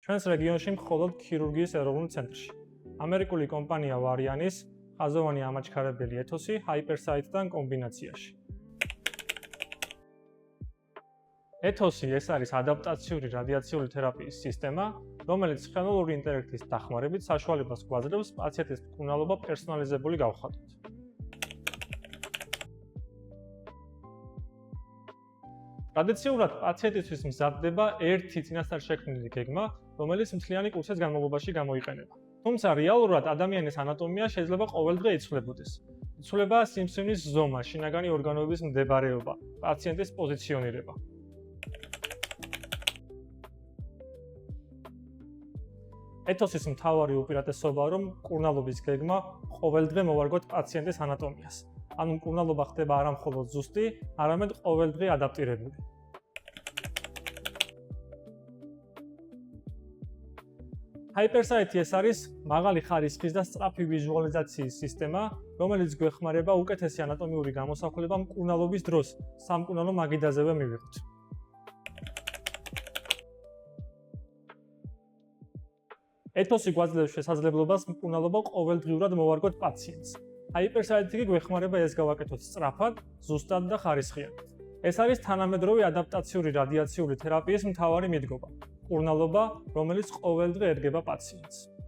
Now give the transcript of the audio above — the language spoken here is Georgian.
ჩვენს რეგიონში მხოლოდ ქირურგიის ეროვნულ ცენტრში. ამერიკული კომპანია ვარიანის ხაზოვანი ამაჩქარებელი ეთოსი HyperSight-თან კომბინაციაში. ეთოსი ეს არის ადაპტაციური რადიაციული თერაპიის სისტემა, რომელიც ხელოვნური ინტელექტის დახმარებით საშუალებას გვაძლევს პაციენტის მკურნალობა პერსონალიზებული გავხადოთ. ტრადიციულად პაციენტისთვის მზადდება ერთი წინასწარ შექმნილი გეგმა, რომელიც მთლიანი კურსის განმავლობაში გამოიყენება. თუმცა რეალურად ადამიანის ანატომია შეიძლება ყოველდღე იცვლებოდეს. იცვლება სიმსივნის ზომა, შინაგანი ორგანოების მდებარეობა, პაციენტის პოზიციონირება. ეთოსის მთავარი უპირატესობაა, რომ მკურნალობის გეგმა ყოველდღე მოვარგოთ პაციენტის ანატომიას. ანუ მკურნალობა ხდება არა მხოლოდ ზუსტი, არამედ ყოველდღე ადაპტირებული. HyperSight ეს არის მაღალი ხარისხის და სწრაფი ვიზუალიზაციის სისტემა, რომელიც გვეხმარება უკეთესი ანატომიური გამოსახულება მკურნალობის დროს სამკურნალო მაგიდაზევე მივიღოთ. ეთოსი გვაძლევს შესაძლებლობას მკურნალობა ყოველდღიურად მოვარგოთ პაციენტს. HyperSight-ი გვეხმარება ეს გავაკეთოთ სწრაფად, ზუსტად და ხარისხიანად. ეს არის თანამედროვე ადაპტაციური რადიაციული თერაპიის მთავარი მიდგომა. მკურნალობა, რომელიც ყოველდღე ერგება პაციენტს.